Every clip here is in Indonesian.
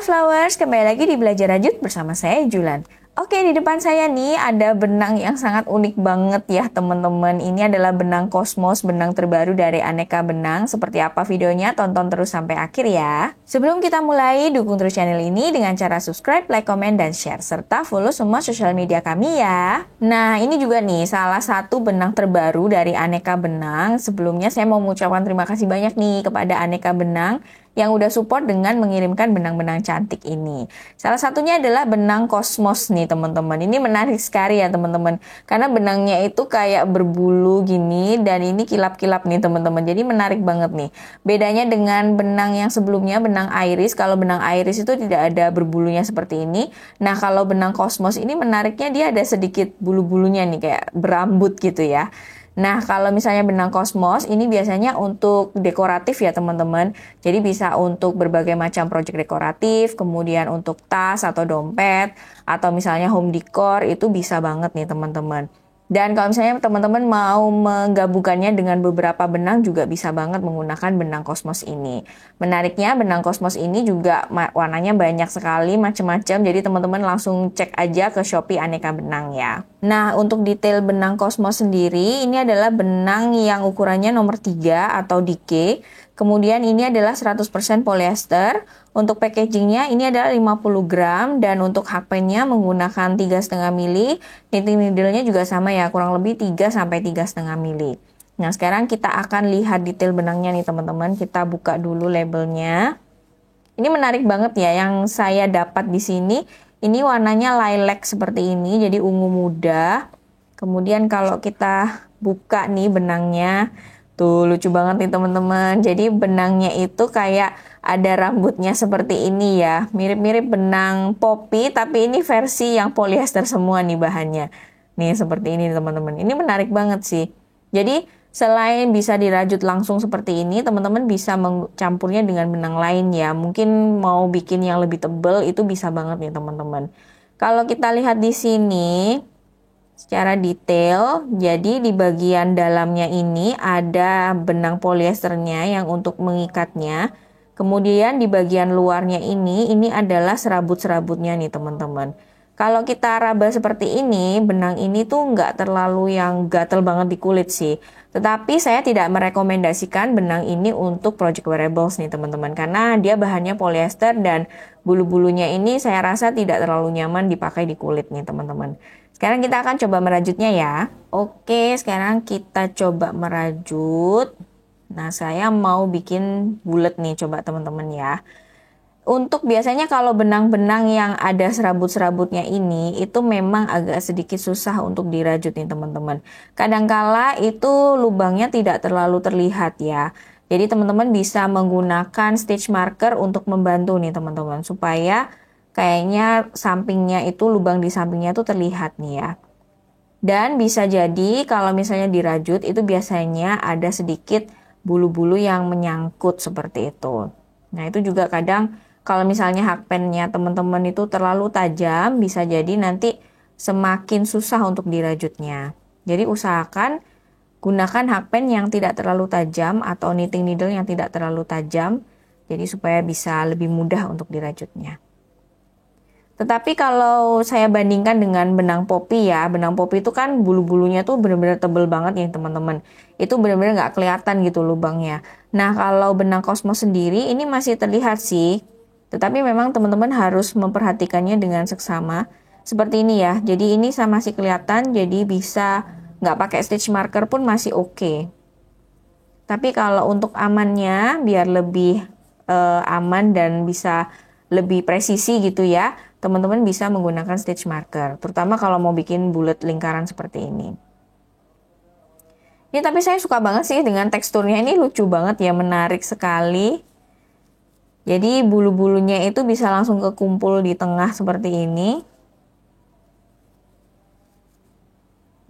Halo Flowers, kembali lagi di Belajar Rajut bersama saya Julan. Oke, di depan saya nih ada benang yang sangat unik banget ya teman-teman. Ini adalah benang kosmos, benang terbaru dari Aneka Benang. Seperti apa videonya? Tonton terus sampai akhir ya. Sebelum kita mulai, dukung terus channel ini dengan cara subscribe, like, komen, dan share. Serta follow semua sosial media kami ya. Nah, ini juga nih salah satu benang terbaru dari Aneka Benang. Sebelumnya saya mau mengucapkan terima kasih banyak nih kepada Aneka Benang yang udah support dengan mengirimkan benang-benang cantik ini. Salah satunya adalah benang kosmos nih teman-teman. Ini menarik sekali ya teman-teman. Karena benangnya itu kayak berbulu gini dan ini kilap-kilap nih teman-teman. Jadi menarik banget nih. Bedanya dengan benang yang sebelumnya, benang iris. Kalau benang iris itu tidak ada berbulunya seperti ini. Nah kalau benang kosmos ini menariknya dia ada sedikit bulu-bulunya nih kayak berambut gitu ya. Nah, kalau misalnya benang kosmos, ini biasanya untuk dekoratif ya teman-teman. Jadi bisa untuk berbagai macam proyek dekoratif, kemudian untuk tas atau dompet, atau misalnya home decor, itu bisa banget nih teman-teman. Dan kalau misalnya teman-teman mau menggabungkannya dengan beberapa benang juga bisa banget menggunakan benang kosmos ini. Menariknya benang kosmos ini juga warnanya banyak sekali macam-macam. Jadi teman-teman langsung cek aja ke Shopee Aneka Benang ya. Nah untuk detail benang kosmos sendiri ini adalah benang yang ukurannya nomor 3 atau DK. Kemudian ini adalah 100% polyester. Untuk packagingnya ini adalah 50 gram dan untuk hakpennya menggunakan 3,5 mili. Knitting needle-nya juga sama ya, kurang lebih 3 sampai 3,5 mili. Nah, sekarang kita akan lihat detail benangnya nih teman-teman. Kita buka dulu labelnya. Ini menarik banget ya yang saya dapat di sini. Ini warnanya lilac seperti ini, jadi ungu muda. Kemudian kalau kita buka nih benangnya, tuh lucu banget nih teman-teman. Jadi benangnya itu kayak ada rambutnya seperti ini ya. Mirip-mirip benang poppy tapi ini versi yang polyester semua nih bahannya. Nih seperti ini teman-teman. Ini menarik banget sih. Jadi selain bisa dirajut langsung seperti ini, teman-teman bisa mencampurnya dengan benang lain ya. Mungkin mau bikin yang lebih tebal itu bisa banget nih teman-teman. Kalau kita lihat di sini secara detail, jadi di bagian dalamnya ini ada benang polyesternya yang untuk mengikatnya. Kemudian di bagian luarnya ini adalah serabut-serabutnya nih teman-teman. Kalau kita raba seperti ini, benang ini tuh nggak terlalu yang gatel banget di kulit sih. Tetapi saya tidak merekomendasikan benang ini untuk project wearables nih teman-teman. Karena dia bahannya polyester dan bulu-bulunya ini saya rasa tidak terlalu nyaman dipakai di kulit nih teman-teman. Sekarang kita akan coba merajutnya ya. Oke, sekarang kita coba merajut. Nah, saya mau bikin bulat nih, coba teman-teman ya. Untuk biasanya kalau benang-benang yang ada serabut-serabutnya ini, itu memang agak sedikit susah untuk dirajut nih teman-teman. Kadangkala itu lubangnya tidak terlalu terlihat ya. Jadi teman-teman bisa menggunakan stitch marker untuk membantu nih teman-teman. Supaya kayaknya sampingnya itu, lubang di sampingnya itu terlihat nih ya. Dan bisa jadi kalau misalnya dirajut itu biasanya ada sedikit bulu-bulu yang menyangkut seperti itu. Nah itu juga kadang kalau misalnya hakpennya teman-teman itu terlalu tajam, bisa jadi nanti semakin susah untuk dirajutnya. Jadi usahakan gunakan hakpen yang tidak terlalu tajam atau knitting needle yang tidak terlalu tajam. Jadi supaya bisa lebih mudah untuk dirajutnya. Tetapi kalau saya bandingkan dengan benang poppy ya, benang poppy itu kan bulu-bulunya tuh benar-benar tebel banget ya teman-teman. Itu benar-benar nggak kelihatan gitu lubangnya. Nah kalau benang kosmos sendiri ini masih terlihat sih. Tetapi memang teman-teman harus memperhatikannya dengan seksama. Seperti ini ya, jadi ini masih kelihatan, jadi bisa nggak pakai stitch marker pun masih oke. Tapi kalau untuk amannya, biar lebih aman dan bisa lebih presisi gitu ya, teman-teman bisa menggunakan stitch marker, terutama kalau mau bikin bulat lingkaran seperti ini. Ini tapi saya suka banget sih dengan teksturnya, ini lucu banget ya, menarik sekali. Jadi bulu-bulunya itu bisa langsung kekumpul di tengah seperti ini.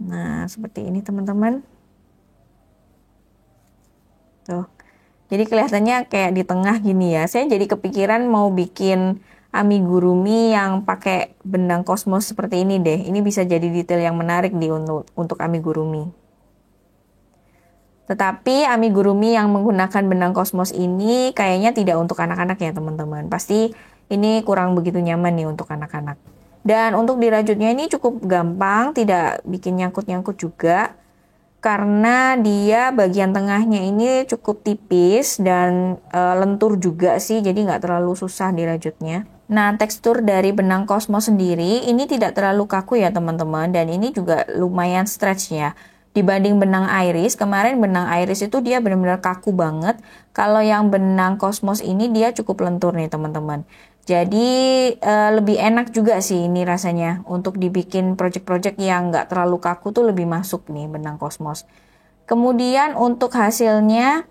Nah, seperti ini teman-teman. Tuh. Jadi kelihatannya kayak di tengah gini ya. Saya jadi kepikiran mau bikin amigurumi yang pakai benang kosmos seperti ini deh. Ini bisa jadi detail yang menarik untuk amigurumi. Tetapi amigurumi yang menggunakan benang kosmos ini kayaknya tidak untuk anak-anak ya teman-teman. Pasti ini kurang begitu nyaman nih untuk anak-anak. Dan untuk dirajutnya ini cukup gampang, tidak bikin nyangkut-nyangkut juga. Karena dia bagian tengahnya ini cukup tipis dan lentur juga sih, jadi nggak terlalu susah dirajutnya. Nah, tekstur dari benang Cosmos sendiri ini tidak terlalu kaku ya teman-teman, dan ini juga lumayan stretch ya. Dibanding benang Iris, kemarin benang Iris itu dia benar-benar kaku banget. Kalau yang benang Cosmos ini dia cukup lentur nih teman-teman. Jadi lebih enak juga sih ini rasanya untuk dibikin project-project yang nggak terlalu kaku tuh lebih masuk nih benang Cosmos. Kemudian untuk hasilnya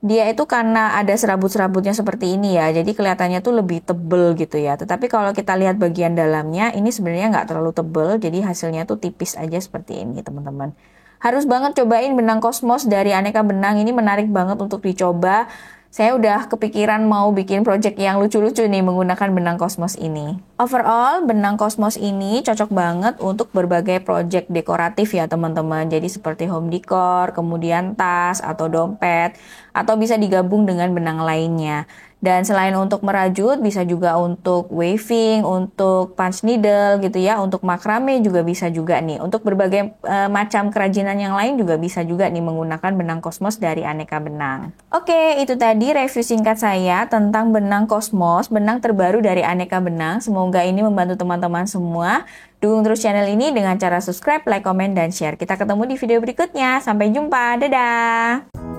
dia itu karena ada serabut-serabutnya seperti ini ya, jadi kelihatannya tuh lebih tebel gitu ya. Tetapi kalau kita lihat bagian dalamnya ini sebenarnya nggak terlalu tebel, jadi hasilnya tuh tipis aja seperti ini teman-teman. Harus banget cobain benang Cosmos dari Aneka Benang, ini menarik banget untuk dicoba. Saya udah kepikiran mau bikin project yang lucu-lucu nih menggunakan benang Cosmos ini. Overall, benang Cosmos ini cocok banget untuk berbagai project dekoratif ya teman-teman. Jadi seperti home decor, kemudian tas atau dompet, atau bisa digabung dengan benang lainnya. Dan selain untuk merajut, bisa juga untuk weaving, untuk punch needle gitu ya, untuk makrame juga bisa juga nih. Untuk berbagai macam kerajinan yang lain juga bisa juga nih menggunakan benang Cosmos dari Aneka Benang. Oke, itu tadi review singkat saya tentang benang Cosmos, benang terbaru dari Aneka Benang. Semoga ini membantu teman-teman semua. Dukung terus channel ini dengan cara subscribe, like, komen, dan share. Kita ketemu di video berikutnya. Sampai jumpa. Dadah!